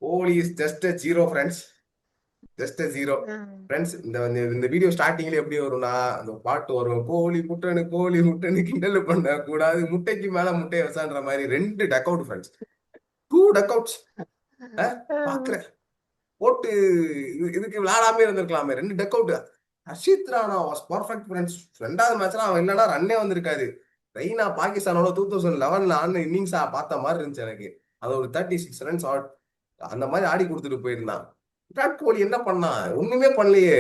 Kohli is just a zero friends. Just zero friends. இந்த video ஸ்டார்டிங்ல எப்படி வரும்னா அந்த பாட்டு வரும், கோழி முட்டைன்னு கிண்டல் பண்ண கூடாது, முட்டைக்கு மேல முட்டையை வசான்ற மாதிரி 2 duck out friends. 2 duck outs. பாக்குறேன் போட்டு இதுக்கு விளையாடாம இருந்திருக்கலாமே. 2 duck out. Harshit Rana was perfect friends. 2வது மேட்ச்ல அவன் இல்லைன்னா ரன்னே வந்திருக்காது. ரெய்னா பாகிஸ்தானோட 2011 ஆடின இன்னிங்ஸா பார்த்த மாதிரி இருந்துச்சு எனக்கு. அது ஒரு 36 ரன்ஸ் ஆட் அந்த மாதிரி ஆடி கொடுத்துட்டு போயிருந்தான். விராட் கோலி என்ன பண்ணான்? ஒண்ணுமே பண்ணலையே.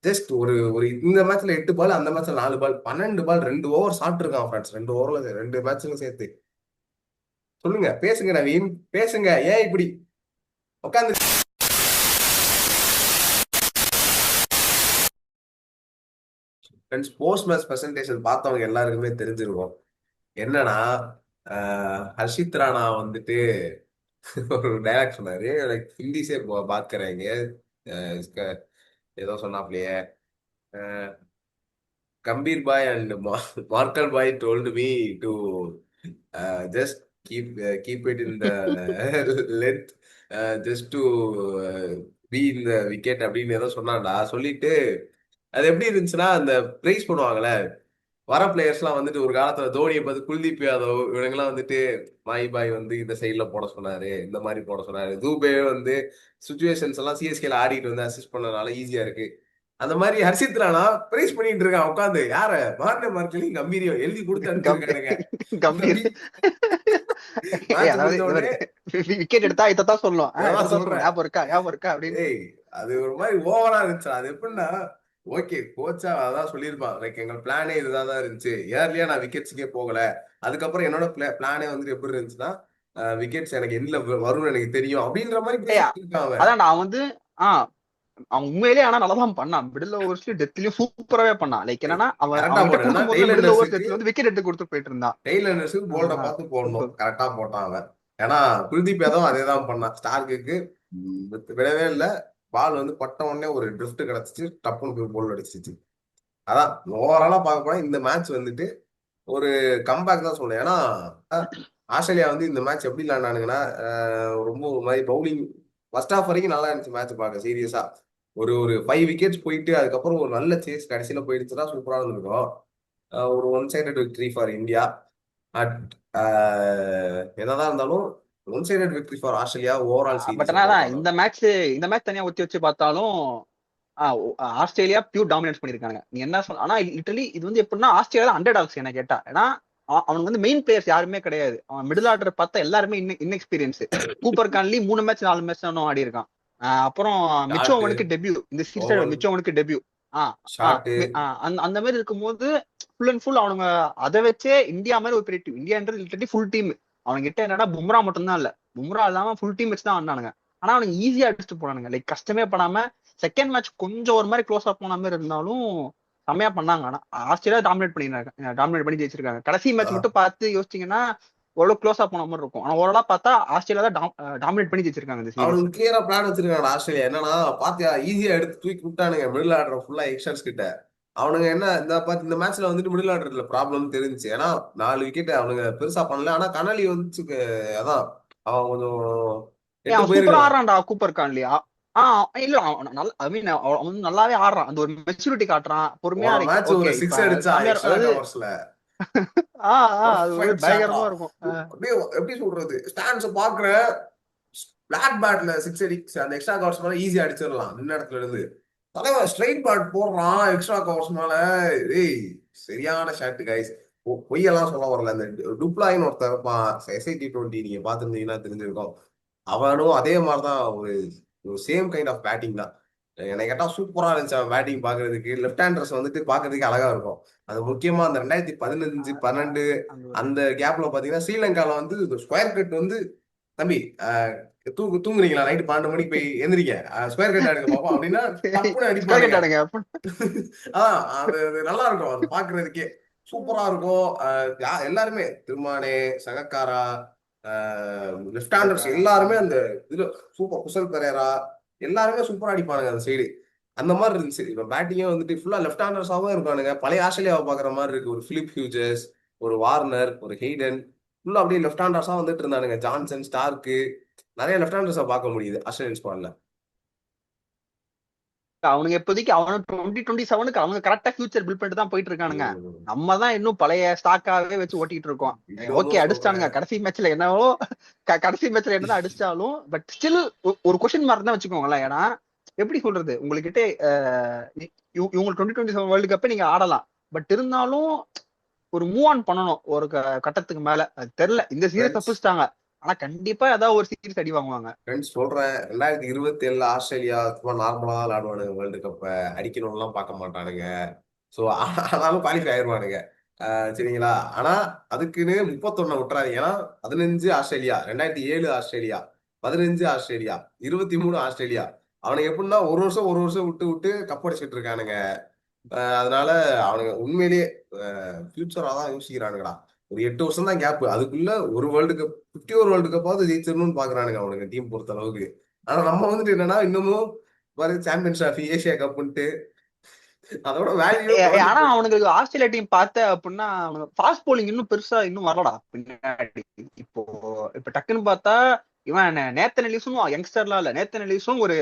ஜஸ்ட் ஒரு ஒரு இந்த மேட்ச்ல 8 பால், அந்த மேட்ச்ல 4 பால், 12 பால், 2 ஓவர் சாப்பிட்டு இருக்கான் ஃப்ரெண்ட்ஸ். 2 ஓவர்ல 2 மேட்ச்ல சேர்த்து. சொல்லுங்க, பேசுங்க நவீன், பேசுங்க. ஏன் இப்படி உட்காந்து போஸ்ட் மேட்ச் பிரசன்டேஷன் பார்த்தவங்க எல்லாருக்குமே தெரிஞ்சிருக்கும். என்னன்னா ஹர்ஷித் ராணா வந்துட்டு ஒரு டைலாக் சொன்னாரு. லைக் ஹிந்தி சே பாத் கரேங்க. इसका ஏதோ சொன்னாப்லையே, Gambhir bhai and Morkel bhai told me to just keep it in the length, just to be in the wicket அப்படின்னு ஏதோ சொன்னான்டா. சொல்லிட்டு அது எப்படி இருந்துச்சுன்னா, அந்த பிரைஸ் பண்ணுவாங்கல்ல வர பிளேயர்ஸ்லாம் வந்துட்டு, ஒரு காலத்துல தோனியை பார்த்து குல்தீப் யாதவ் இவங்கெல்லாம் வந்துட்டு மாய் பாய் வந்து இந்த சைட்ல போட சொன்னாரு, இந்த மாதிரி போட சொன்னாரு. தூபே வந்து சுச்சுவேஷன்ஸ் எல்லாம் சிஎஸ்கேல ஆடிட்டு வந்து அசிஸ்ட் பண்ணனால ஈஸியா இருக்கு. அந்த மாதிரி ஹர்ஷித் ராணா பிரைஸ் பண்ணிட்டு இருக்கான் உட்காந்து. யார? மார்னே மார்க்கெலி கம்பீரியம் எழுதி கொடுத்து அனுப்பிச்சிருக்கானுங்க. கம்பீர். மேட்ச் அதாவது முடிஞ்ச இவர் உடனே விக்கெட் எடுத்தா இதான் சொல்லும், இதான் இதான் சொல்லும், சொல்றேன். ஞாபகம் இருக்கா அப்படின்னு. ஏய், அது ஒரு மாதிரி ஓவரா இருந்துச்சு. அது எப்படின்னா, ஓகே கோச்சா அதான் சொல்லியிருப்பான், லைக் எங்க பிளானே இதுதான் தான் இருந்துச்சு. ஏர்லியா நான் விக்கெட்ஸுக்கே போகல. அதுக்கப்புறம் என்னோட பிளானே வந்துட்டு எப்படி இருந்துச்சுன்னா, விக்கெட்ஸ் எனக்கு எண்ணில் வரும்னு எனக்கு தெரியும் அப்படின்ற மாதிரி ஏய், பேசிட்டு இருக்கான் அவன். அதான்டா அவன் வந்து அவன் உண்மையிலேயே ஆனா நல்லாதான் பண்ணான். மிடில் ஓவர்ஸ்லயும் டெத்லயும் சூப்பராவே பண்ணான். லைக் என்னன்னா அவன் கரெக்டா அவன்கிட்ட போட்டான். கொடுக்கும் போது மிடில் ஓவர்ஸ் டெத்ல வந்து விக்கெட் எடுத்து கொடுத்து போயிட்டு இருந்தான். டெய்லர்ஸுக்கு போல்ட பார்த்து போடணும். சூப்பர். கரெக்டா போட்டான் அவன். ஏன்னா குல்தீப் யாதவ் அதே தான் பண்ணான். ஸ்டார்க்கு விடவே இல்லை. பால் வந்து பட்ட உடனே ஒரு ட்ரிஃப்ட் கிடைச்சிச்சு, டப்புன்னு போய் போல் அடிச்சிச்சு. அதான் ஓவராலா பார்க்க போனா இந்த மேட்ச் வந்துட்டு ஒரு கம்பேக் தான் சொல்லுவேன். ஏன்னா ஆஸ்திரேலியா வந்து இந்த மேட்ச் எப்படி விளையாண்டானுங்கன்னா, ரொம்ப ஒரு மாதிரி பவுலிங் ஃபர்ஸ்ட் ஹாஃப் வரைக்கும் நல்லா இருந்துச்சு மேட்ச் பார்க்க சீரியஸா. ஒரு ஒரு 5 விக்கெட்ஸ் போயிட்டு அதுக்கப்புறம் ஒரு நல்ல சேஸ் கடைசியில போயிடுச்சுன்னா சூப்பரா இருந்திருக்கும். ஒரு one sided victory for India. அட் என்னதான் இருந்தாலும் one sided victory for Australia overall but சீரீஸை ஆனா அதான் பொறுத்தளவு. இந்த மேட்ச் தனியா ஒத்தி வச்சு பார்த்தாலும் ஆஸ்திரேலியா பியூர் டாமினேட் பண்ணிருக்காங்க. நீ என்ன சொன்ன, ஆனா லிட்டரலி இது வந்து எப்படின்னா ஆஸ்திரேலியா அண்டர் டாக்ஸ் என்ன கேட்டா. ஏன்னா அவனுக்கு வந்து மெயின் பிளேயர்ஸ் யாருமே கிடையாது. அவன் மிடில் ஆர்டர் பார்த்தா எல்லாருமே inexperience. Cooper Connolly 3 match 4 match ஆடி இருக்கான். அப்புறம் மிச்சோ ஷாட்டு, அவனுக்கு டெபியூ இந்த சீரீஸ், ஓவல், மிச்சோ அவனுக்கு டெபியூ. ஷாட்டு. அந்த மாதிரி இருக்கும்போது ஃபுல் அண்ட் ஃபுல் அவனுங்க அதை வச்சே இந்தியா மாதிரி ஒரு பெரிய டீம். இந்தியான்றது லிட்டரலி ஃபுல் டீம். அவனுக்கு கிட்ட என்னன்னா பும்ரா மட்டும்தான் இல்ல, பும்ரா இல்லாம ஃபுல் டீம் வச்சு தான் வந்தானுங்க. ஆனா அவனுக்கு ஈஸியா அடிச்சுட்டு போனானுங்க. லைக் கஷ்டமே படாம. செகண்ட் மேட்ச் கொஞ்சம் ஒரு மாதிரி க்ளோஸ் ஆஃப் போன மாதிரி இருந்தாலும் செம்மையா பண்ணாங்க. ஆனா ஆஸ்திரேலியா டாமினேட் பண்ணி ஜெயிச்சிருக்காங்க. கடைசி மேட்ச் மட்டும் பார்த்து யோசிச்சீங்கன்னா ஓரளவு க்ளோஸ் ஆஃப் போன மாதிரி இருக்கும். ஆனா ஓரளவு பார்த்தா ஆஸ்திரேலியா தான் டாமினேட் பண்ணி ஜெயிச்சிருக்காங்க இந்த சீரிஸ். அவனுக்கு கிளியரா பிளான் வச்சிருக்காங்க ஆஸ்திரேலியா. என்னன்னா பாத்தியா, ஈஸியா எடுத்து தூக்கி விட்டானுங்க மிடில் ஆர்டர் ஃபுல்லா யங்ஸ்டர்ஸ் கிட்ட. அவனுங்க என்ன இந்த மேட்ச்ல வந்துட்டு மிடில் ஆர்டர்ல ப்ராப்ளம் தெரிஞ்சுச்சு. ஏன்னா 4 விக்கெட் அவனுங்க பெருசா பண்ணல. ஆனா கனலி வந்து அதான் அவன் கொஞ்சம் ஏன் எட்டு அவன் சூப்பரா போயிருக்கலாம். ஆடுறான்டா கூப்பர் கான்லியா. இல்ல அவன் நல்ல ஐ மீன் அவன் வந்து நல்லாவே ஆடுறான். அந்த ஒரு மெச்சூரிட்டி காட்டுறான் பொறுமையா. போன லைக் மேட்ச் ஓகே ஒரு இப்ப 6 அடிச்சா சாமியார் எக்ஸ்ட்ரா அதாவது கவர்ஸ்ல. அது ஒரு பர்ஃபெக்ட் ஷாட்டா. பயங்கரமா இருக்கும். அப்படியே எப்படி சொல்றது, ஸ்டாண்ட்ஸ் பாக்குறேன். பிளாட் பேட்ல 6 அடிச்சு அந்த எக்ஸ்ட்ரா கவர்ஸ் மேல ஈஸியா அடிச்சிடலாம் நின்ன இடத்துல இருந்து. தலைவன் ஸ்ட்ரைட் பேட் போடுறான் எக்ஸ்ட்ரா கவர்ஸ் மேல. ஏய், சரியான ஷாட் கைஸ். பொய்யெல்லாம் சொல்ல வரல. அந்த டுப்ளாயின்னு ஒருத்தர் இருப்பான், SIT20 நீங்க பாத்துருந்தீங்கன்னா தெரிஞ்சிருக்கும். அவனும் அதே மாதிரிதான். ஒரு சேம் கைண்ட் ஆஃப் பேட்டிங் தான். என்னை கேட்டா சூப்பரா இருந்துச்சு அவன் பேட்டிங் பாக்குறதுக்கு. லெஃப்ட் ஹேண்டர்ஸ் வந்துட்டு பாக்குறதுக்கு அழகா இருக்கும். அது முக்கியமா அந்த 2015-12 அந்த அந்த கேப்ல பாத்தீங்கன்னா ஸ்ரீலங்கால வந்து ஸ்கொயர் கட் வந்து, தம்பி தூங்குறீங்களா நைட்டு 12 மணிக்கு போய் எந்திரிக்க, ஸ்கொயர் கட் ஆடுங்க பாப்போம் அப்படின்னா டப்புன்னு ஸ்கொயர் அடிப்பானுங்க. கேட்டானுங்க. அது நல்லா இருக்கும். அது பாக்குறதுக்கே சூப்பரா இருக்கும். எல்லாருமே திருமானே, சகக்காரா, லெஃப்ட் ஹேண்டர்ஸ் எல்லாருமே அந்த இதுல சூப்பர். குசல் பெரேரா எல்லாருமே சூப்பரா அடிப்பானுங்க அந்த சைடு. அந்த மாதிரி இருந்துச்சு. இப்ப பேட்டிங்கே வந்துட்டு ஃபுல்லா லெஃப்ட் ஹேண்டர்ஸாவும் இருக்கானுங்க. பழைய ஆஸ்திரேலியாவை பாக்குற மாதிரி இருக்கு. ஒரு பிலிப் ஹியூஜஸ், ஒரு வார்னர், ஒரு ஹெய்டன், ஃபுல்லா அப்படியே லெஃப்ட் ஹேண்டர்ஸா வந்துட்டு இருந்தானுங்க. ஜான்சன், ஸ்டார்க்கு, நிறைய லெஃப்ட் ஹேண்டர்ஸை பார்க்க முடியுது ஆஸ்திரேலியன் ஸ்குவாட்ல. அவனுங்க இப்போதைக்கு அவனுக்கு 2027க்கு அவங்க கரெக்டா ஃபியூச்சர் பில்ட் பண்ணிட்டு தான் போயிட்டு இருக்கானுங்க. நம்ம தான் இன்னும் பழைய ஸ்டாக்காவே வச்சு ஓட்டிட்டு இருக்கோம். ஓகே அடிச்சிட்டானுங்க கடைசி மேட்ச்ல என்னவோ, கடைசி மேட்ச்ல என்னதான் அடிச்சாலும் பட் ஸ்டில் ஒரு கொஸ்டின் மார்க் தான் வச்சுக்கோங்களேன். ஏன்னா எப்படி சொல்றது, உங்ககிட்ட இவங்க 2027 வேர்ல்டு கப்பை நீங்க ஆடலாம், பட் இருந்தாலும் ஒரு மூவ் ஆன் பண்ணணும் ஒரு கட்டத்துக்கு மேல. அது தெரியல, இந்த சீரியஸ் தப்பிச்சிட்டாங்க, ஆனா கண்டிப்பா ஏதாவது ஒரு சீரியஸ் அடி வாங்குவாங்க. சொல்றேன் 2027 ஆஸ்திரேலியா சும்மா நார்மலா தான் விளையாடுவானுங்க வேர்ல்டு கப்பை, அடிக்கணும்லாம் பார்க்க மாட்டானுங்க. ஸோ ஆனாலும் குவாலிஃபை ஆயிடுவானுங்க. சரிங்களா. ஆனா அதுக்குன்னு 31 விட்டுறாதீங்க. ஏன்னா 15 ஆஸ்திரேலியா, 2007 ஆஸ்திரேலியா, 15 ஆஸ்திரேலியா, 23 ஆஸ்திரேலியா, அவனுக்கு எப்படின்னா ஒரு வருஷம் ஒரு வருஷம் விட்டு விட்டு கப் அடிச்சுட்டு இருக்கானுங்க. அதனால அவனுங்க உண்மையிலேயே ஃபியூச்சரா தான் யோசிக்கிறானுங்கடா. ஒரு 8 வருஷம் தான் கேப், அதுக்குள்ள ஒரு வேர்ல்டு கப் 51 வேர்ல்டு கப்பாவது ஜெயிச்சிடணும்னு பாக்குறானுங்க அவனுங்க டீம் பொறுத்த அளவுக்கு. ஆனா நம்ம வந்துட்டு என்னன்னா இன்னமும் பாரு சாம்பியன்ஸ் ட்ராஃபி, ஏசியா கப்புன்ட்டு அதோட வேல்யூ குறைஞ்சு ஆனா போச்சு. அவனுக்கு ஆஸ்திரேலியா டீம் பார்த்த அப்படின்னா அவனுக்கு ஃபாஸ்ட் போலிங் இன்னும் பெருசா இன்னும் வரலடா பின்னாடி. இப்போ இப்ப டக்குன்னு பார்த்தா இவன் நேத்தன் எலிஸும் யங்ஸ்டர்லாம் இல்ல, நேத்தன் எலிஸும் ஒரு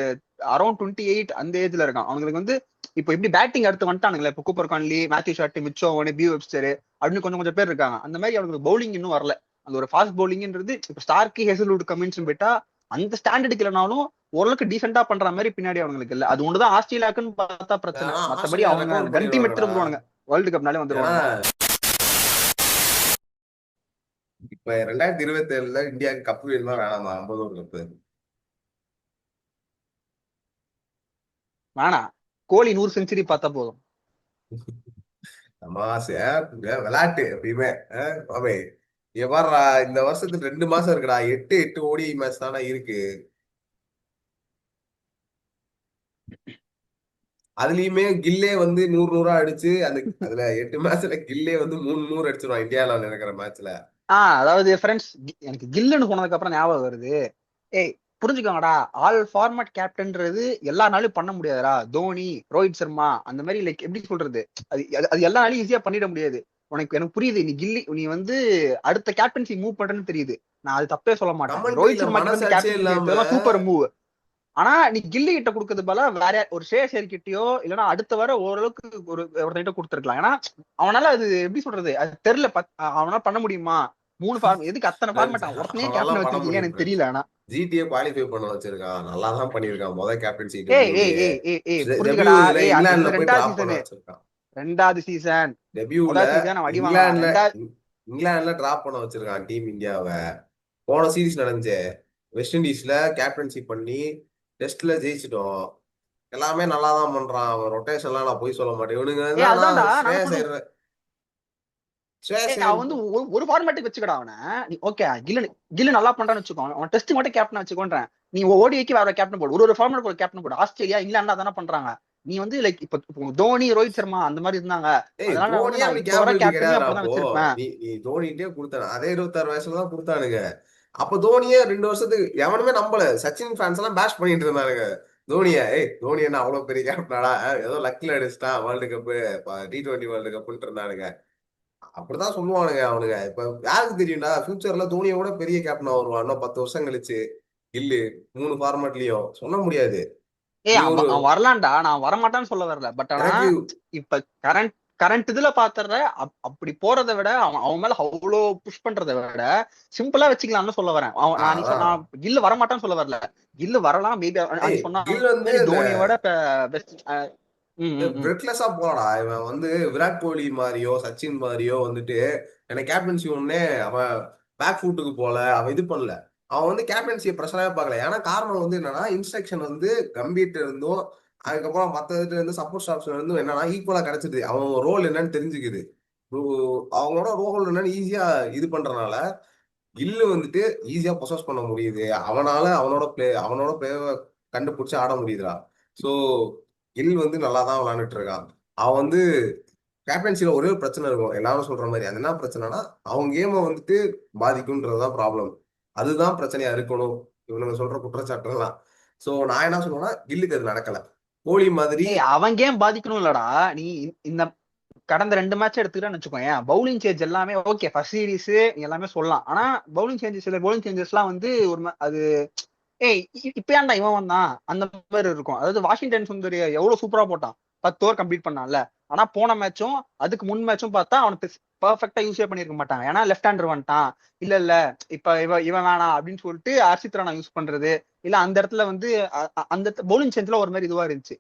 அரௌண்ட் 28 அந்த ஏஜ்ல இருக்கான். அவங்களுக்கு வந்து இப்போ எப்படி பேட்டிங் அடுத்து வந்துட்டானுங்களே, இப்போ கூப்பர் கான்லி, மேத்யூ ஷாட், மிச்சோவன், பியூ வெப்ஸ்டர் அப்படின்னு கொஞ்சம் கொஞ்சம் பேர் இருக்காங்க. அந்த மாதிரி அவங்களுக்கு பவுலிங் இன்னும் வரல. அந்த ஒரு ஃபாஸ்ட் பவுலிங்ன்றது இப்ப ஸ்டார்க்கு, ஹெசல்வுட், கமின்ஸ் போயிட்டா அந்த ஸ்டாண்டர்டுக்கு இல்லைனாலும் ஓரளவுக்கு டீசெண்டா பண்ற மாதிரி பின்னாடி அவங்களுக்கு இல்ல. அது ஒண்ணுதான் ஆஸ்திரேலியாக்குன்னு பார்த்தா பிரச்சனை. ஆனா மத்தபடி ஆஸ்திரேலியா அவங்க ரெக்கவர் கன் டீம் பண்ணிடுவாங்கடா. எடுத்துட்டு வந்துருவானுங்க, வேர்ல்டு கப்னாலே ஏன்னா வந்துருவாங்க. இப்ப 2027 இந்தியாவுக்கு கப்பு வேணுமா வேணாமா? 50 ஒரு கப்பு. வேணா, கோலி 100 செஞ்சுரி பார்த்தா போதும். தமாசு விளையாட்டு எப்பயுமே. பாபே எவ்வாறா இந்த வருஷத்துக்கு 2 மாசம் இருக்குடா, 8 ஓடி மேட்ச் தானே இருக்கு. அதுலயுமே கில்லே வந்து 100 அடிச்சு அந்த அதுல 8 மேட்ச்ல கில்லே வந்து 300 அடிச்சிருவான் இந்தியால நடக்கிற மேட்ச்ல. அதாவது ஃப்ரெண்ட்ஸ், எனக்கு கில்லுன்னு போனதுக்கு அப்புறம் ஞாபகம் வருது. ஏய் புரிஞ்சுக்கோங்கடா, ஆல் ஃபார்மட் கேப்டன்றது எல்லா நாளும் பண்ண முடியாதுடா. தோனி, ரோஹித் சர்மா அந்த மாதிரி லைக் எப்படி சொல்றது, அது அது எல்லா நாளும் ஈஸியா பண்ணிட முடியாது. எனக்கு புரியுது, நீ கில்லி நீ வந்து அடுத்த கேப்டன்சி மூவ் பண்றேன்னு தெரியுது, நான் அது தப்பே சொல்ல மாட்டேன். நீ ரோஹித் கமெண்ட்ரியில சர்மா கிட்ட இருந்து மனசாட்சியே கேப்டன்சி இல்லாம எடுத்ததெல்லாம் சூப்பர் மூவ். ஆனா நீ கில்லி கிட்ட கொடுக்கறது போல வேற ஒரு ஷேர் கிட்டயோ இல்லைன்னா அடுத்த வர ஓரளவுக்கு ஒருத்தர்கிட்ட கொடுத்துருக்கலாம். ஏன்னா அவனால அது எப்படி சொல்றது, அது தெரியல. அவனால பண்ண முடியுமா? 3 ஃபார்ம் எதுக்கு அத்தனை ஃபார்மேட் ஒருத்தனே கேப்டன் அவனாலாம் பண்ண வச்சிருக்கீங்க முடியும் எனக்கு ஃப்ரெண்ட்ஸ். தெரியல. ஆனா ஜிடிஏ குவாலிஃபை பண்ண வச்சிருக்கான், நல்லா தான் பண்ணியிருக்கான். முதல் கேப்டன்சி ஏய் ஏய் டெபியூலயே ஏய் ஏய் ஏய் டெபியூ புரிஞ்சுக்கடா. இதுல ஏய் இங்கிலாந்துல இது போய் ரெண்டாவது டிராப் பண்ண சீசனு, வச்சிருக்கான். ரெண்டாவது சீசன். டெபியூல முதல் சீசன் அவன் அடி வாங்கினான். இங்கிலாந்துல ரெண்டாவது இங்கிலாந்துல டிராப் பண்ண வச்சிருக்கான் டீம் இந்தியாவை. போன சீரீஸ் நடந்துச்சு, வெஸ்ட் இண்டீஸ்ல கேப்டன்சி பண்ணி டெஸ்ட்ல ஜெயிச்சிட்டோம். எல்லாமே நல்லா தான் பண்றான் அவன். ரொட்டேஷன்லாம் நான் போய் சொல்ல மாட்டேன். இவனுங்க ஏய் என்னன்னா அதான்டா நான் ஸ்ரேயஸ் சொல்றது. ஐயர் ஸ்ரேயஸ் ஏய் ஐயர் அவன் வந்து ஒரு ஃபார்மேட்டுக்கு வச்சுக்கடா அவனை. நீ ஓகே கில்லு நல்லா பண்றான்னு வச்சுக்கோ, அவன் டெஸ்ட் மட்டும் கேப்டன் வச்சுக்கோன்றேன். நீ ஓடிக்கு வேற கேப்டன் போடு, ஒரு ஃபார்மேட் ஒரு கேப்டன் போடு. ஆஸ்திரேலியா இங்கிலாந்து தானே பண்றாங்க. நீ வந்து லைக் இப்போ தோனி, ரோஹித் சர்மா அந்த மாதிரி இருந்தாங்க. ஏய் அதனால வந்து தோனியா நான் அப்படி இப்ப வர கேப்பபிலிட்டி கேப்டனையும் கிடையாதுடா. அப்படிதான் அப்போ வச்சிருப்பேன். நீ தோனிட்டே கொடுத்தானு அதே 26 வயசுல தான் கொடுத்தானுங்க. அப்ப தோனியே 2 வருஷத்துக்கு எவனுமே நம்பல. சச்சின் ஃபேன்ஸ் எல்லாம் பேஷ் பண்ணிட்டு இருந்தானுங்க தோனியா. தோனி என்ன அவ்வளவு பெரிய கேப்டனாடா, ஏதோ லக்ல அடிச்சுட்டான் வேர்ல்டு கப்பு, T20 வேர்ல்டு கப்புன்னு இருந்தானுங்க. அப்படிதான் சொல்லுவானுங்க அவனுங்க. இப்ப யாருக்கு தெரியும்டா ஃபியூச்சர்ல தோனியோட பெரிய கேப்டனா வருவான் இன்னும் 10 வருஷம் கழிச்சு. இல்லு 3 ஃபார்மட்லயும் சொல்ல முடியாது. ஏய் நீ ஒரு அவன் வரலான்டா, நான் வரமாட்டான்னு சொல்ல வரல. பட் ஆனா எனக்கு இப்ப கரண்ட் கரண்ட் இதுல பாத்துற அப்படி போறதை விட அவன் மேல அவ்வளோ புஷ் பண்றதை விட சிம்பிளா வச்சுக்கலாம்னு சொல்ல வரேன். நான் நீ அதான். நான் கில்லு வரமாட்டான்னு சொல்ல வரல. கில்லு வரலாம் மேபி. நீ சொன்ன கில் வந்து மாதிரி இந்த தோனியோட பெஸ்ட். ம் ம் ம் பிரெட்லெஸ்ஸா போடா. இவன் வந்து விராட் கோலி மாதிரியோ சச்சின் மாதிரியோ வந்துட்டு எனக்கு கேப்டன்சி ஒண்ணே அவன் பேக் ஃபுட்டுக்கு போல, அவன் இது பண்ணல. அவன் வந்து கேப்டன்சியை பிரச்சனையே பார்க்கல. ஏன்னா காரணம் வந்து என்னன்னா இன்ஸ்ட்ரக்ஷன் வந்து கம்பீர்ட்ட இருந்தும் அதுக்கப்புறம் மற்ற இதுல இருந்து சப்போர்ட் ஸ்டாஃப்ஸ்ல இருந்தும் என்னன்னா ஈக்குவலா கிடைச்சிது. அவன் ரோல் என்னன்னு தெரிஞ்சுக்குது. அவங்களோட ரோல் என்னன்னு ஈஸியா இது பண்றதுனால கில்லு வந்துட்டு ஈஸியா பொசஸ் பண்ண முடியுது. அவனோட பிளேவை கண்டுபிடிச்சு ஆட முடியுதுடா. ஸோ கில் வந்து நல்லா தான் விளையாண்டுட்டு இருக்கான். அவன் வந்து கேப்டன்சில ஒரே ஒரு பிரச்சனை இருக்கும் எல்லாரும் சொல்ற மாதிரி. அது என்ன பிரச்சனைனா அவங்க கேமை வந்துட்டு பாதிக்கும்ன்றதுதான் ப்ராப்ளம். அதுதான் பிரச்சனையா இருக்கணும் இவனுங்க சொல்ற குற்றச்சாட்டுலாம். ஸோ நான் என்ன சொல்லுவேன்னா கில்லுக்கு அது நடக்கல. கோலி மாதிரி. ஏய் அவன் கேம் பாதிக்கணும் இல்லடா. நீ இந்த கடந்த 2 மேட்ச் எடுத்துக்கிட்டான்னு வச்சுக்கோங்க, பவுலிங் சேஞ்ச் எல்லாமே ஓகே, ஃபர்ஸ்ட் சீரிஸ் எல்லாமே சொல்லலாம். ஆனா பவுலிங் சேஞ்சஸ் சில பவுலிங் சேஞ்சஸ் எல்லாம் வந்து அது ஏய் இப்ப ஏன்டா இவன் வந்தான் அந்த மாதிரி இருக்கும். அதாவது வாஷிங்டன் சுந்தர் எவ்வளவு சூப்பரா போட்டான், 10 ஓவர் கம்ப்ளீட் பண்ணான்ல. ஆனா போன மேட்சும் அதுக்கு முன் மேட்சும் பார்த்தா அவனுக்கு பர்ஃபெக்டா யூஸே பண்ணிருக்க மாட்டாங்க. ஏன்னா லெஃப்ட் ஹேண்டர் வந்துட்டான், இல்ல இப்ப இவன் வேணாம் அப்படின்னு சொல்லிட்டு ஹர்ஷித் ராணா யூஸ் பண்றது, இல்ல அந்த இடத்துல வந்து அந்த பவுலிங் சேஞ்ச்ல ஒரு மாதிரி இதுவா இருந்துச்சு.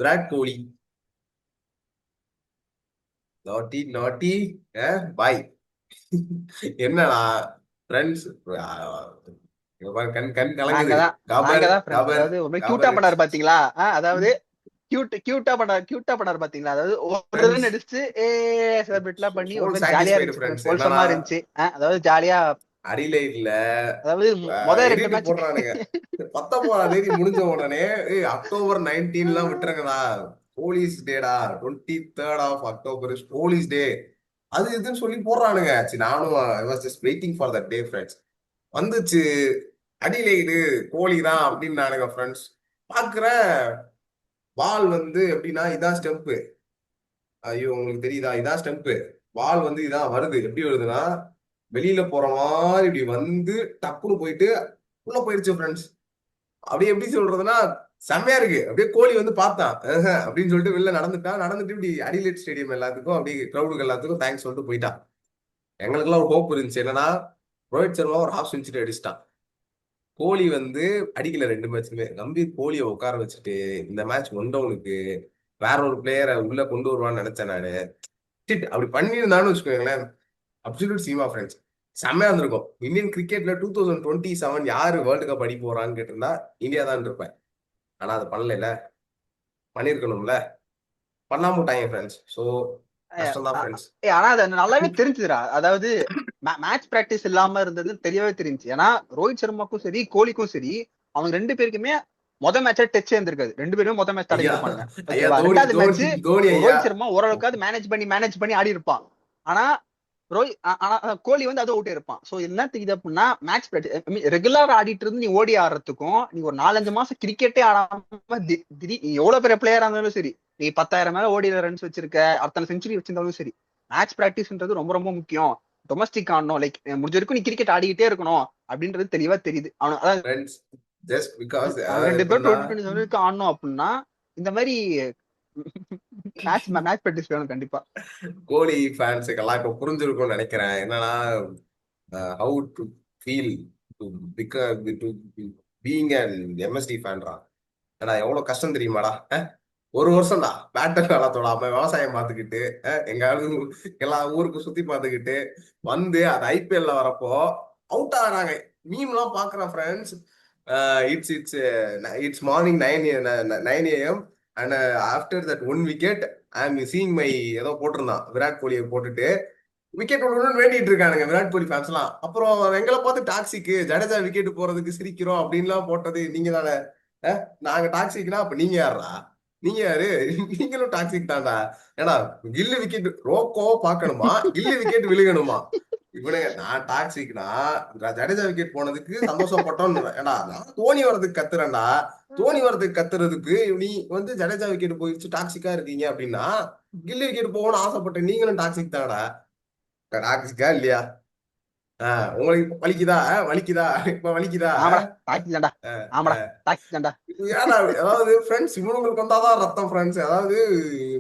விராட் கோலி நாட்டி நாட்டி பாய். என்னடா ஃப்ரெண்ட்ஸ், கண் கண் கலங்குது. நாங்கதான் கபர் நாங்கதான் ஃப்ரெண்ட்ஸ். கபர் அதாவது ஒரு மாதிரி கியூட்டா கபர் பண்ணாரு பாத்தீங்களா? அதாவது கியூட்டா பண்ணாரு பாத்தீங்களா? அதாவது ஒரு ரன் ஃப்ரெண்ட்ஸ், அடிச்சு செலிப்ரேட் எல்லாம் பண்ணி ஒரு சோல் மாதிரி ஜாலியா சாட்டிஸ்ஃபைடு இருந்துச்சு, ஃப்ரெண்ட்ஸ். கொஞ்சம் என்னன்னா கோல்சமா இருந்துச்சு. அதாவது ஜாலியா, அடிலைட்ல அதாவது முதல் 2 எடிட் மேட்சுக்கு போடுறானுங்க. 19ஆம் தேதி முடிஞ்ச உடனே அக்டோபர் 19 விட்டுருங்கடா, போலீஸ் டேடா, 23rd of October police day, அது இதுன்னு சொல்லி போடுறானுங்க. சரி, நானும் I was just waiting for that day friends. வந்துச்சு, அடிலைடு கோலி தான் அப்படின்னு நானுங்க ஃப்ரெண்ட்ஸ். பாக்குறேன் பால் வந்து எப்படின்னா இதான் ஸ்டெம்ப். ஐயோ உங்களுக்கு தெரியுதா, இதான் ஸ்டெம்ப். பால் வந்து இதான் வருது, எப்படி வருதுன்னா வெளியில போற மாதிரி இப்படி வந்து டப்புன்னு போயிட்டு உள்ள போயிருச்சு ஃப்ரெண்ட்ஸ். அப்படியே எப்படி சொல்றதுன்னா செம்மையா இருக்கு. அப்படியே கோலி வந்து பார்த்தான் அப்படின்னு சொல்லிட்டு வெளில நடந்துட்டான். நடந்துட்டு இப்படி அடிலேட் ஸ்டேடியம் எல்லாத்துக்கும் அப்படியே கிரௌடுக்கு எல்லாத்துக்கும் தேங்க்ஸ் சொல்லிட்டு போயிட்டான். எங்களுக்குலாம் ஒரு ஹோப் இருந்துச்சு, என்னன்னா ரோஹித் சர்மா ஒரு ஹாஃப் செஞ்சுரி அடிச்சிட்டான். கோலி வந்து அடிக்கல 2 மேட்சுமே. கம்பீர் கோலியை உட்கார வச்சுட்டு இந்த மேட்ச் ஒன்டவுனுக்கு வேற ஒரு பிளேயரை உள்ள கொண்டு வருவான்னு நினைச்சேன் நானு. அப்படி பண்ணியிருந்தான்னு வச்சுக்கோங்களேன், அப்சல்யூட் சீமா ஃப்ரெண்ட்ஸ், செம்மையா இருந்திருக்கும். இந்தியன் கிரிக்கெட்ல 2027 யாரு வேர்ல்டு கப் அடி போறான்னு கேட்டிருந்தா இந்தியா தான் இருப்பேன். ஆனா அதை பண்ணல, பண்ணிருக்கணும்ல, பண்ணாம விட்டாங்க ஃப்ரெண்ட்ஸ். ஸோ கஷ்டம் தான் ஃப்ரெண்ட்ஸ். ஆனா அது நல்லாவே தெரிஞ்சுதுடா. அதாவது மேட்ச் பிராக்டிஸ் இல்லாம இருந்தது தெரியவே தெரிஞ்சு. ஏன்னா ரோஹித் சர்மாக்கும் சரி கோலிக்கும் சரி அவங்க 2 பேருக்குமே மேட்சா டச் இருந்திருக்காது. 2 பேருமே மேட்ச் ஐயா தடவிருப்பாங்க. ஐயா, ஓகேவா? தோனி 2வது மேட்ச் தோனி தோனி ஐயா. ரோஹித் சர்மா ஓரளவுக்கு மேனேஜ் பண்ணி ஆடி இருப்பான். ஆனா ஆனா கோலி வந்து அது அவுட் இருப்பான். சோ என்ன தெரியுது அப்படின்னா, மேட்ச் ரெகுலர் ஆடிட்டு இருந்து நீ ஓடி ஆடுறதுக்கும், நீ ஒரு 4-5 மாசம் கிரிக்கெட்டே ஆடாம நீ எவ்வளவு பெரிய பிளேயரா இருந்தாலும் சரி, நீ 10,000 மேல ஓடி ரன்ஸ் வச்சிருக்க, அத்தனை செஞ்சுரி வச்சிருந்தாலும் சரி, மேட்ச் பிராக்டிஸ்ன்றது ரொம்ப ரொம்ப முக்கியம். டொமஸ்டிக் ஆடணும், லைக் முடிஞ்ச வரைக்கும் நீ கிரிக்கெட் ஆடிக்கிட்டே இருக்கணும் அப்படின்றது தெளிவா தெரியுது. அதாவது ஃப்ரெண்ட்ஸ், ஜஸ்ட் பிகாஸ் அவங்க 2 பேரும் எப்படின்னா 2027 ஆடணும் அப்படின்னா இந்த மாதிரி மேட்ச் பிராக்டிஸ் வேணும் கண்டிப்பா. கோலி ஃபேன்ஸுக்கெல்லாம் இப்போ புரிஞ்சிருக்கும்னு நினைக்கிறேன். என்னன்னா how to feel to become to being an MSD ஃபேன்ரா. ஏன்னா எவ்வளவு கஷ்டம் தெரியுமாடா. ஒரு வருஷம்டா பேட்டர் வேலை தொடாம விவசாயம் பார்த்துக்கிட்டு, எங்காவது எல்லா ஊருக்கு சுத்தி பார்த்துக்கிட்டு வந்து அது ஐபிஎல்ல வரப்போ அவுட் ஆகுறாங்க. மீம்லாம் பாக்குறேன் friends. It's it's it's morning 9 AM and after that 1 wicket I am seeing my ஏதோ போட்டிருந்தான் விராட் கோலியை போட்டுட்டு விக்கெட் விடணும்னு வேண்டிட்டு இருக்கானுங்க விராட் கோலி ஃபேன்ஸ் எல்லாம். அப்புறம் எங்களை பார்த்து டாக்ஸிக்கு ஜடேஜா விக்கெட் போறதுக்கு சிரிக்கிறோம் அப்படின்லாம் போட்டது நீங்க தானே. நாங்க டாக்ஸிக்னா அப்ப நீங்க யாரா? நீங்க யாரு? நீங்களும் டாக்ஸிக் தான்டா. ஏன்னா கில்லு விக்கெட் ரோக்கோ பாக்கணுமா, கில்லு விக்கெட் விழுகணுமா? இவனுங்க நான் டாக்ஸிக்னா ஜடேஜா விக்கெட் போனதுக்கு சந்தோஷப்பட்டோம். ஏடா நான் தோனி வரதுக்கு கத்துறேன்டா. தோனி வரதுக்கு கத்துறதுக்கு நீ வந்து ஜடேஜா விக்கெட் போயிடுச்சு டாக்ஸிக்கா இருக்கீங்க அப்படின்னா, கில்லு விக்கெட் போகணும்னு ஆசைப்பட்ட நீங்களும் டாக்ஸிக் தானடா. டாக்ஸிக்கா இல்லையா? உங்களுக்கு வலிக்குதா? வலிக்குதா? இப்ப வலிக்குதா? ஆமாடா டாக்ஸி தான்டா. ஆமாடா டாக்ஸி தான்டா. ஏடா அதாவது ஃப்ரெண்ட்ஸ் இவனுங்களுக்கு வந்தாதான் ரத்தம் ஃப்ரெண்ட்ஸ். அதாவது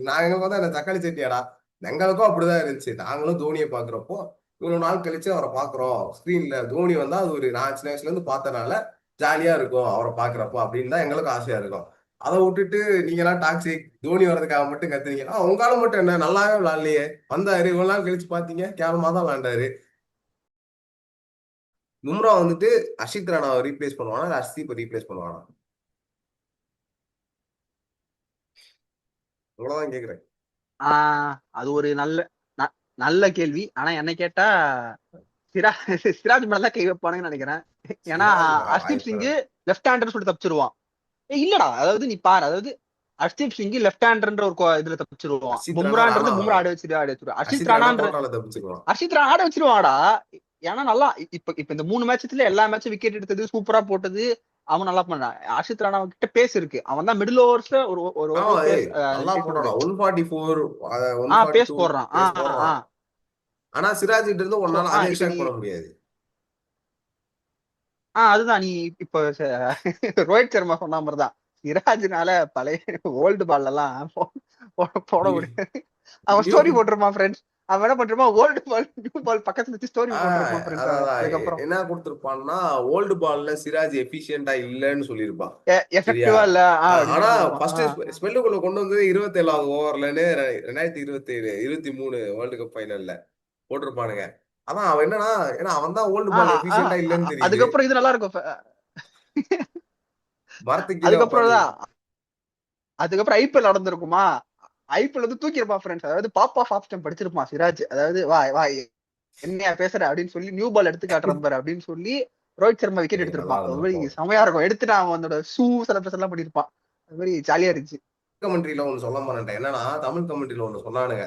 நான் எங்களுக்கு வந்தா என்ன தக்காளி சட்னியாடா. எங்களுக்கும் அப்படிதான் இருந்துச்சு. நாங்களும் தோனியை பாக்குறப்போ இவ்வளவு நாள் கழிச்சு அவரை பாக்குறோம் ஸ்கிரீன்ல, தோனி வந்தா அது ஒரு நான் சின்ன வயசுல இருந்து பார்த்தனால ஜாலியா இருக்கும் அவரை பாக்குறப்போ அப்படின்னு தான் எங்களுக்கும் ஆசையா இருக்கும். அதை விட்டுட்டு நீங்க எல்லாம் டாக்ஸிக் தோனி வர்றதுக்காக மட்டும் கத்துறீங்க. உங்களால மட்டும் என்ன, நல்லாவே விளாட்லையே, வந்தாரு இவ்வளவு நாள் கழிச்சு பாத்தீங்க கேவலமா தான் விளாண்டாரு. பும்ரா வந்துட்டு அஷித் ராணாவை ரீப்ளேஸ் பண்ணுவானா இல்ல ஹர்ஷ்தீப்பை ரீப்ளேஸ் பண்ணுவானா? இவ்வளவுதான் கேக்குறேன். அது ஒரு நல்ல கேள்வி. ஆனா என்ன கேட்டா சிரா சிராஜ் மேல தான் கை வைப்பானுங்கன்னு நினைக்கிறேன். ஏன்னா சிராஜ் ஹர்ஷ்தீப் வாய்ப்பு சிங் லெஃப்ட் ஹேண்டர் சொல்லிட்டு தப்பிச்சிருவான். இல்லடா, அதாவது நீ பாரு, அதாவது ஹர்ஷ்தீப் சிங் லெஃப்ட் ஹேண்டர்ன்ற ஒரு இதுல தப்பிச்சிருவான். அசித் ராணா பும்ரான்றது ராணா பும்ரா ஆட வச்சிருவான். அசித் ராணா கோட்டால தப்பிச்சுக்கலாம். ஹர்ஷித் ராணா ஆட வச்சிருவாடா. ஏன்னா நல்லா இப்ப இப்ப இந்த 3 மேட்ச்ல எல்லா மேட்சும் விக்கெட் எடுத்தது, சூப்பரா போட்டது, அவன் நல்லா பண்ணான். ஹர்ஷித் ராணா கிட்ட பேஸ் இருக்கு. அவன் தான் மிடில் ஓவர்ஸ்ல ஒரு ஒரு ஆமா, ஓரளவு பேஸ் நல்லா பேஸ் போடுறான். சொல்றது. 144 142 பேஸ் போடுறான். பேஸ் போடுறான். ஆனா சிராஜ் கிட்ட இருந்து சோ ஒன்னால அதை இப்ப நீ எக்ஸ்ட்ராக்ட் பண்ண முடியாது. அதுதான் நீ இப்ப ரோஹித் சர்மா சொன்ன மாதிரிதான், சிராஜ்னால பழைய ஓல்டு பால் எல்லாம் போட முடியாது. அவன் நியூ ஸ்டோரி போட்டிருப்பான் ஃப்ரெண்ட்ஸ். அவன் என்ன பண்றான், ஓல்டு பால் நியூ பால் பக்கத்துல வச்சு ஸ்டோரி போட்டிருப்பான் ஃப்ரெண்ட்ஸ். அவன் அதான் அதுக்கப்புறம் என்ன கொடுத்திருப்பான்னா, ஓல்டு பால்ல சிராஜ் எபிஷியன்டா இல்லன்னு சொல்லியிருப்பான். சரியா? எஃபெக்டிவா இல்ல அப்படின்னு ஆனா சொல்லியிருப்பான். ஃபர்ஸ்ட் ஸ்பெல்லுக்குள்ள கொண்டு வந்து 27வது ஓவர்லன்னு 2027 23 வேர்ல்டு கப் ஃபைனல்ல போட்டிருப்பானுங்க. அதான் அவன் என்னன்னா, ஏன்னா அவன் தான் ஓல்டு பால் எபிஷியன்டா இல்லன்னு தெரியுது. அதுக்கப்புறம் இது நல்லா இருக்கும். மரத்துக்கு கீழே அதுக்கப்புறம் உட்காந்து தான் அதுக்கப்புறம் ஐபிஎல் நடந்திருக்குமா, ஐபிஎல் வந்து தூக்கிருப்பான் ஃப்ரெண்ட்ஸ். அதாவது பாப் ஆஃப் ஆப்ஷன் படிச்சிருப்பான் சிராஜ். அதாவது வா வா என்னையா பேசுற அப்படின்னு சொல்லி நியூ பால் எடுத்து காட்டுறேன் பாரு அப்படின்னு சொல்லி ரோஹித் சர்மா விக்கெட் நல்லா எடுத்திருப்பான். அது மாதிரி இருந்திருக்கும். செமையா இருக்கும். எடுத்துட்டு அவன் அவனோட ஷூ செலிப்ரேஷன் எல்லாம் பண்ணிருப்பான். அது மாதிரி ஜாலியா இருந்துச்சு. கமெண்ட்ரியில ஒண்ணு சொல்ல மாட்டேன். என்னன்னா தமிழ் கமெண்ட்ரியில ஒண்ணு சொன்னானுங்க.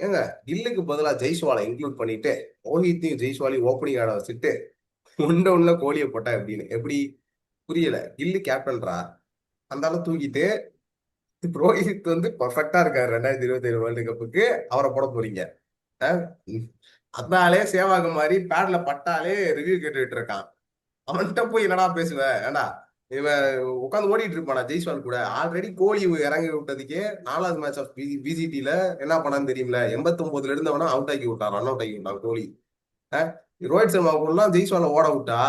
ஏங்க, கில்லுக்கு பதிலா ஜெய்ஸ்வாலை இன்க்ளூட் பண்ணிட்டு ரோஹித்தையும் ஜெய்ஸ்வாலையும் ஓப்பனிங் ஆட வச்சுட்டு ஒன்ல கோலியை போட்டா எப்படின்னு எப்படி புரியல. கில்லு கேப்டன்ரா, அந்த அளவு தூக்கிட்டு ரோஹித் வந்து பர்ஃபெக்டா இருக்காரு 2027 வேர்ல்டு கப்புக்கு, அவரை போட போறீங்க. அஹ் அதனாலே சேவாக மாதிரி பேட்ல பட்டாலே ரிவ்யூ கேட்டுட்டு இருக்கான். அவன்கிட்ட போய் என்னடா பேசுவ? ஏண்டா இவன் உட்காந்து ஓடிட்டு இருப்பானா ஜெய்ஸ்வால் கூட? ஆல்ரெடி கோலி இறங்கி விட்டதுக்கே 4வது மேட்ச் ஆஃப் பிஜிடில என்ன பண்ணான்னு தெரியுமில, 89ல இருந்தவனா அவுட் ஆக்கி விட்டான், ரன் அவுட் ஆக்கி விட்டான் கோலி. அஹ் ரோஹித் சர்மா கூட ஜெய்ஸ்வால ஓட விட்டா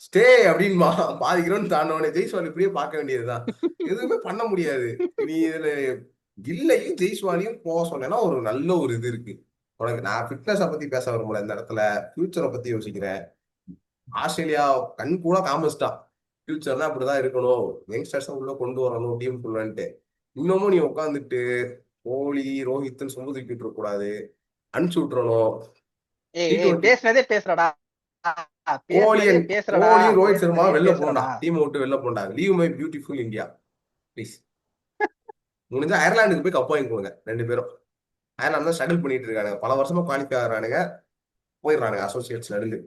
ஸ்டே அப்படின்மா, பாதி கிரௌண்ட் தாண்டவனே ஜெய்ஸ்வால் இப்படியே பார்க்க வேண்டியதுதான். எதுவுமே பண்ண முடியாது. நீ இதுல கில்லையும் ஜெய்ஸ்வாலையும் போக சொன்னா ஒரு நல்ல ஒரு இது இருக்கு உனக்கு. நான் ஃபிட்னஸை பத்தி பேச விரும்பல இந்த இடத்துல, ஃபியூச்சரை பத்தி யோசிக்கிறேன். ஆஸ்திரேலியா கண் கூட காமிச்சிட்டான், ஃபியூச்சர்னா அப்படிதான் இருக்கணும், யங்ஸ்டர்ஸை உள்ள கொண்டு வரணும் டீம் ஃபுல்லான்ட்டு. இன்னமும் நீ உட்காந்துட்டு கோலி ரோஹித்னு சொம்பு தூக்கிட்டு இருக்க கூடாது, அனுப்பிச்சு விட்டுறணும். ஏய் டி ஏய் டுவெண்ட்டி பேசுனதே பேசுறடா. பேசுனதே கோலியன் பேசுறடா. கோலியும் ரோஹித் சர்மா பேசுனதே வெளில போண்டா, பேசுறடா. டீமை விட்டு வெளில bonda. Leave my beautiful India please. முடிஞ்சா அயர்லாந்துக்கு போய் கப் வாங்கி கொடுங்க ரெண்டு பேரும். அயர்லாந்து தான் ஸ்ட்ரகிள் பண்ணிட்டு இருக்கானுங்க, பல வருஷமா குவாலிஃபை ஆகிறானுங்க, போயிடுறானுங்க அசோசியேட்ஸ்ல இருந்து.